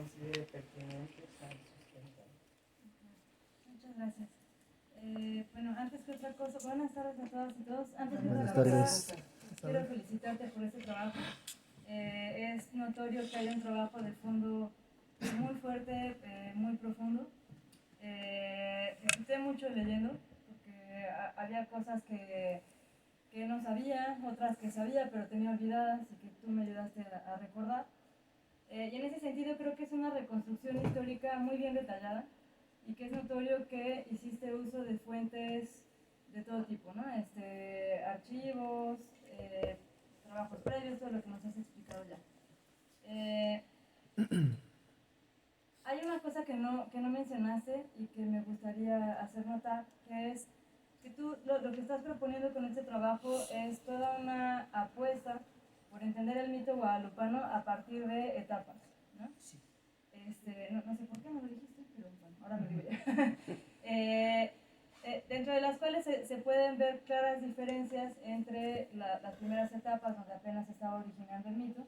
considere pertinentes al sustentable. Muchas gracias. Bueno, antes que otra cosa, buenas tardes a todas y todos. Antes que Buenas otra tardes. cosa, quiero felicitarte por este trabajo. Es notorio que hay un trabajo de fondo muy fuerte, muy profundo. Disfruté mucho leyendo, porque había cosas que no sabía, otras que sabía pero tenía olvidadas y que tú me ayudaste a recordar. Y en ese sentido creo que es una reconstrucción histórica muy bien detallada y que es notorio que hiciste uso de fuentes de todo tipo, ¿no? Archivos, trabajos previos, todo lo que nos has explicado ya. Hay una cosa que no mencionaste y que me gustaría hacer notar, que es que tú lo que estás proponiendo con este trabajo es toda una apuesta por entender el mito guadalupano a partir de etapas, ¿no? Sí. No sé por qué no lo dijiste, pero bueno, ahora me digo ya. Dentro de las cuales se pueden ver claras diferencias entre las primeras etapas donde apenas se estaba originando el mito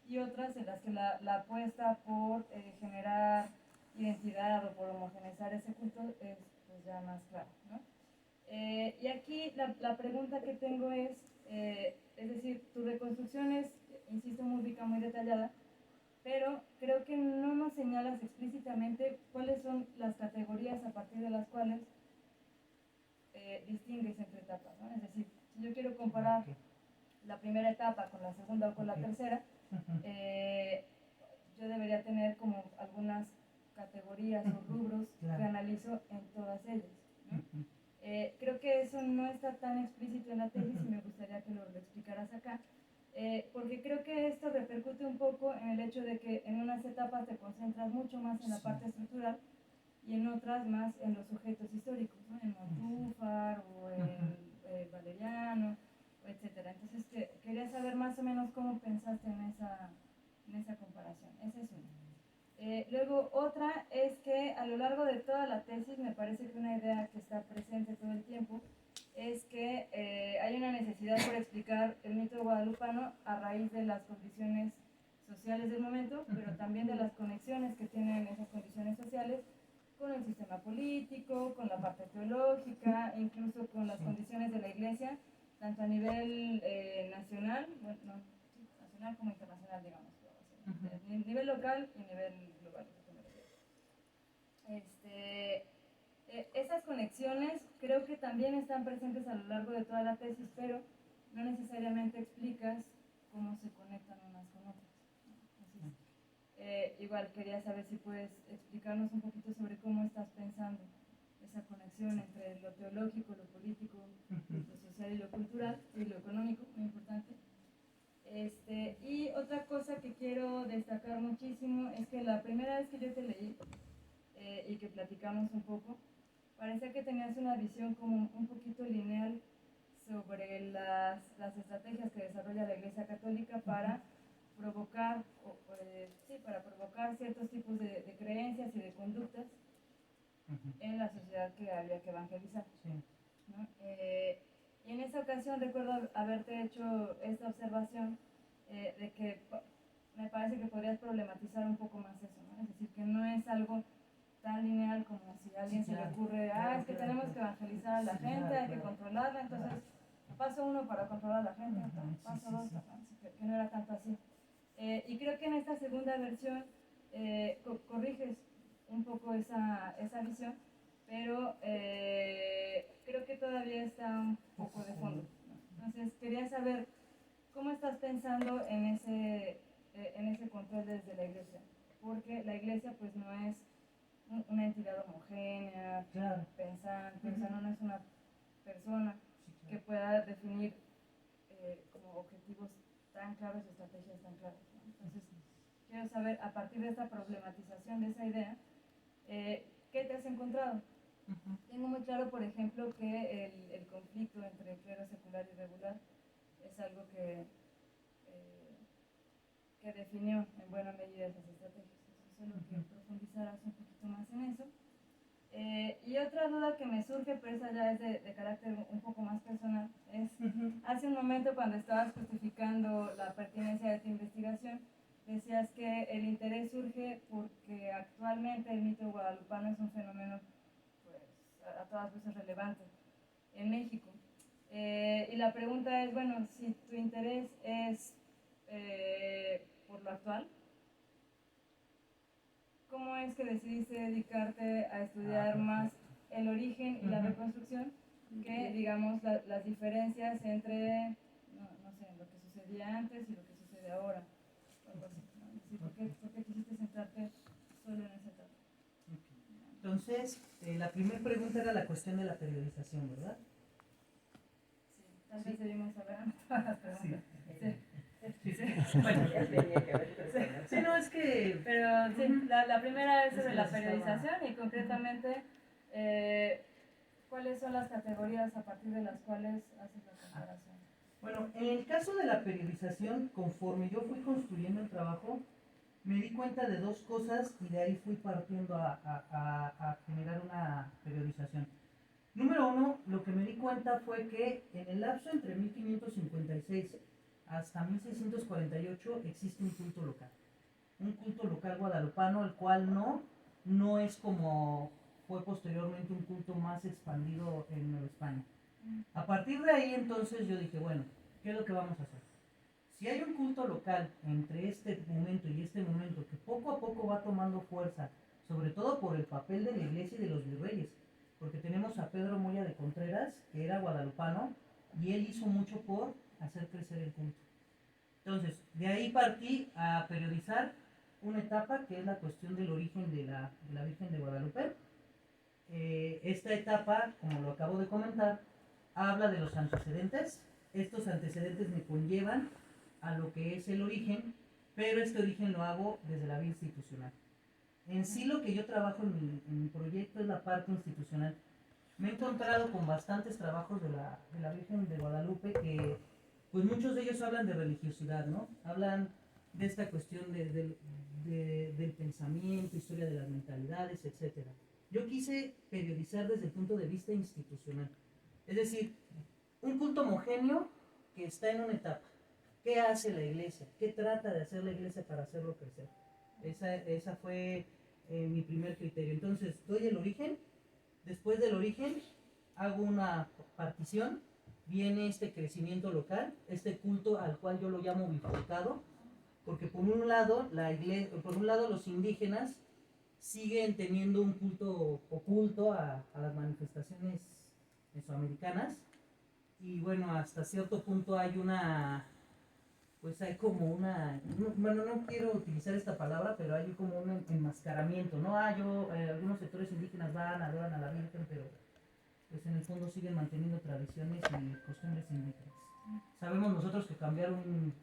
y otras en las que la apuesta por generar identidad o por homogeneizar ese culto es pues ya más clara, ¿no? Y aquí la pregunta que tengo es decir, tu reconstrucción es, insisto, muy rica, muy detallada, pero creo que no nos señalas explícitamente cuáles son las categorías a partir de las cuales distingues entre etapas, ¿no? Es decir, si yo quiero comparar la primera etapa con la segunda o con la tercera, yo debería tener como algunas categorías o rubros que analizo en todas ellas, ¿no? Creo que eso no está tan explícito en la tesis y me gustaría que lo explicaras acá, porque creo que esto repercute un poco en el hecho de que en unas etapas te concentras mucho más en la parte estructural y en otras más en los sujetos históricos, ¿no? En Montúfar o en Valeriano, etcétera. Entonces quería saber más o menos cómo pensaste en esa comparación. Esa es una. Luego otra es que a lo largo de toda la tesis me parece que una idea que está presente todo el tiempo es que hay una necesidad por explicar el mito guadalupano a raíz de las condiciones sociales del momento, pero también de las conexiones que tienen esas condiciones sociales con el sistema político, con la parte teológica, incluso con las condiciones de la Iglesia, tanto a nivel nacional, bueno, no, sí, nacional como internacional, digamos, nivel local y nivel global. Esas conexiones creo que también están presentes a lo largo de toda la tesis, pero no necesariamente explicas cómo se conectan unas con otras. Entonces, igual quería saber si puedes explicarnos un poquito sobre cómo estás pensando esa conexión entre lo teológico, lo político, lo social y lo cultural, y lo económico, muy importante. Y otra cosa que quiero destacar muchísimo es que la primera vez que yo te leí y que platicamos un poco, parecía que tenías una visión como un poquito lineal sobre las estrategias que desarrolla la Iglesia Católica para provocar, para provocar ciertos tipos de creencias y de conductas en la sociedad que había que evangelizar, ¿no? Y en esa ocasión recuerdo haberte hecho esta observación de que me parece que podrías problematizar un poco más eso, ¿no? Es decir, que no es algo tan lineal como si a alguien se le ocurre, es que tenemos que evangelizar a la gente, hay que controlarla, entonces paso 1 para controlar a la gente, paso 2, que no era tanto así. Y creo que en esta segunda versión corriges un poco esa visión, pero creo que todavía está un poco de fondo. Entonces quería saber cómo estás pensando en ese control desde la Iglesia, porque la Iglesia pues no es una entidad homogénea, pensante, o sea, no es una persona que pueda definir como objetivos tan claros y estrategias tan claras, ¿no? Entonces, quiero saber, a partir de esta problematización de esa idea, ¿qué te has encontrado? Tengo muy claro, por ejemplo, que el conflicto entre clero secular y regular es algo que definió en buena medida esas estrategias. Entonces, solo que profundizaras un poquito más en eso. Y otra duda que me surge, pero esa ya es de carácter un poco más personal, es hace un momento cuando estabas justificando la pertinencia de tu investigación, decías que el interés surge porque actualmente el mito guadalupano es un fenómeno pues, a todas luces relevante en México. Y la pregunta es, bueno, si tu interés es por lo actual, ¿cómo es que decidiste dedicarte a estudiar más el origen y la reconstrucción que, digamos, las diferencias entre, no sé, lo que sucedía antes y lo que sucede ahora? O algo así, ¿no? Es decir, ¿por qué quisiste centrarte solo en esa etapa? Entonces, la primera pregunta era la cuestión de la periodización, ¿verdad? Sí, tal vez debimos saber todas las preguntas. Bueno, Ya tenía que haber presentado. sí, no, es que... Pero sí, la primera es sobre la periodización y concretamente, ¿cuáles son las categorías a partir de las cuales haces la comparación? Bueno, en el caso de la periodización, conforme yo fui construyendo el trabajo, me di cuenta de dos cosas y de ahí fui partiendo a generar una periodización. Número uno, lo que me di cuenta fue que en el lapso entre 1556 hasta 1648 existe un culto local. Un culto local guadalupano, el cual no es como fue posteriormente un culto más expandido en Nueva España. A partir de ahí entonces yo dije, bueno, ¿qué es lo que vamos a hacer? Si hay un culto local entre este momento y este momento que poco a poco va tomando fuerza, sobre todo por el papel de la iglesia y de los virreyes, porque tenemos a Pedro Moya de Contreras, que era guadalupano, y él hizo mucho por hacer crecer el culto. Entonces, de ahí partí a periodizar una etapa que es la cuestión del origen de la Virgen de Guadalupe. Esta etapa, como lo acabo de comentar, habla de los antecedentes. Estos antecedentes me conllevan a lo que es el origen, pero este origen lo hago desde la vía institucional. En sí lo que yo trabajo en mi proyecto es la parte institucional. Me he encontrado con bastantes trabajos de la Virgen de Guadalupe que, pues muchos de ellos hablan de religiosidad, ¿no? Hablan de esta cuestión del pensamiento, historia de las mentalidades, etc. Yo quise periodizar desde el punto de vista institucional. Es decir, un culto homogéneo que está en una etapa. ¿Qué hace la iglesia? ¿Qué trata de hacer la iglesia para hacerlo crecer? Esa fue mi primer criterio. Entonces, doy el origen. Después del origen, hago una partición. Viene este crecimiento local, este culto al cual yo lo llamo bifurcado, porque por un lado, los indígenas siguen teniendo un culto oculto a las manifestaciones mesoamericanas, y bueno, hasta cierto punto hay como una, bueno, no quiero utilizar esta palabra, pero hay como un enmascaramiento, ¿no? Algunos sectores indígenas adoran a la Virgen, pero pues en el fondo siguen manteniendo tradiciones y costumbres indígenas. Sabemos nosotros que cambiar un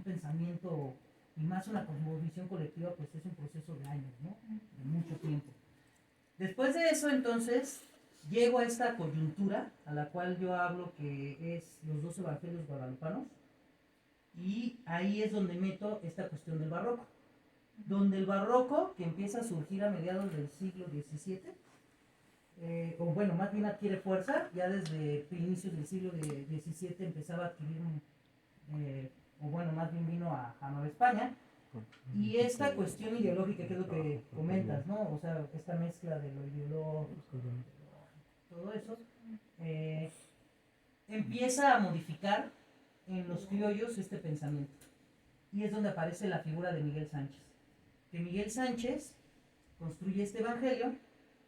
pensamiento y más una cosmovisión colectiva, pues es un proceso de años, ¿no? De mucho tiempo. Después de eso, entonces, llego a esta coyuntura a la cual yo hablo, que es los 2 evangelios guadalupanos, y ahí es donde meto esta cuestión del barroco, donde el barroco, que empieza a surgir a mediados del siglo XVII, o bueno, más bien adquiere fuerza, ya desde inicios del siglo XVII empezaba a adquirir, o bueno, más bien vino a Nueva España, y esta cuestión ideológica, que es lo que comentas, ¿no? O sea, esta mezcla de lo ideológico, todo eso, empieza a modificar en los criollos este pensamiento. Y es donde aparece la figura de Miguel Sánchez. Que Miguel Sánchez construye este evangelio,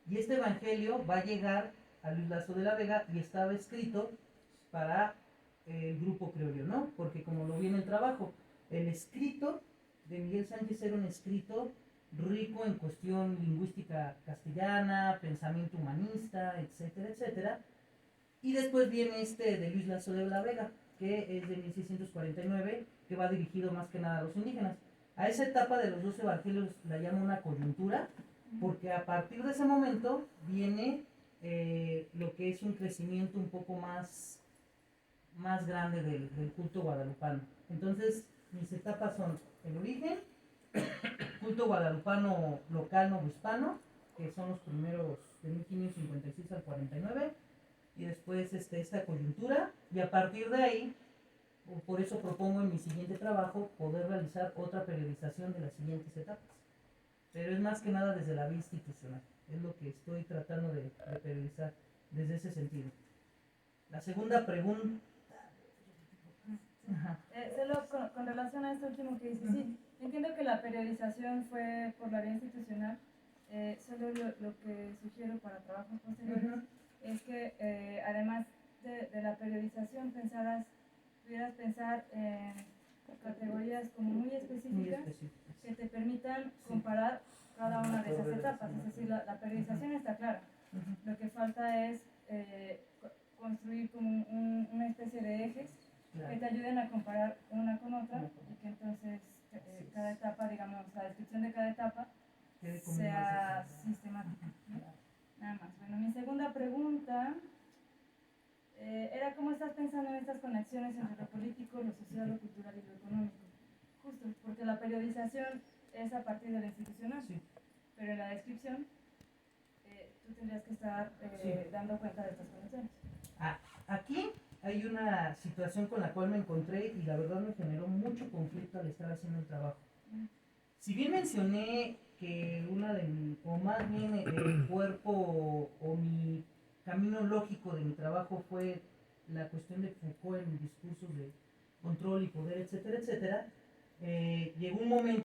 y este evangelio va a llegar a Luis Lasso de la Vega y estaba escrito para el grupo criollo, ¿no? Porque como lo vi en el trabajo, el escrito de Miguel Sánchez era un escrito rico en cuestión lingüística castellana, pensamiento humanista, etcétera, etcétera. Y después viene este de Luis Lasso de la Vega, que es de 1649, que va dirigido más que nada a los indígenas. A esa etapa de los 2 evangelios la llamo una coyuntura, porque a partir de ese momento viene lo que es un crecimiento un poco más grande del culto guadalupano. Entonces, mis etapas son el origen, culto guadalupano local novohispano, que son los primeros de 1556 al 49, y después esta coyuntura, y a partir de ahí Por eso propongo en mi siguiente trabajo poder realizar otra periodización de las siguientes etapas. Pero es más que nada desde la vía institucional. Es lo que estoy tratando de periodizar desde ese sentido. La segunda pregunta. Ajá. Solo con relación a esto último que dices, sí, entiendo que la periodización fue por la vía institucional. Solo lo que sugiero para trabajos posteriores es que además de la periodización pudieras pensar en categorías como muy específicas que te permitan comparar cada una de esas etapas. Es decir, la periodización está clara. Lo que falta es construir como una especie de ejes que te ayuden a comparar una con otra y que entonces cada etapa, digamos, la descripción de cada etapa sea sistemática, ¿no? Nada más. Bueno, mi segunda pregunta era cómo estás pensando en estas conexiones entre lo político, lo social, lo cultural y lo económico. Justo, porque la periodización es a partir de la institucional, pero en la descripción tú tendrías que estar dando cuenta de estas conexiones. Aquí hay una situación con la cual me encontré y la verdad me generó mucho conflicto al estar haciendo el trabajo. Si bien mencioné que o más bien el cuerpo o mi camino lógico de mi trabajo fue la cuestión de Foucault en discursos de control y poder, etcétera, etcétera, llegó un momento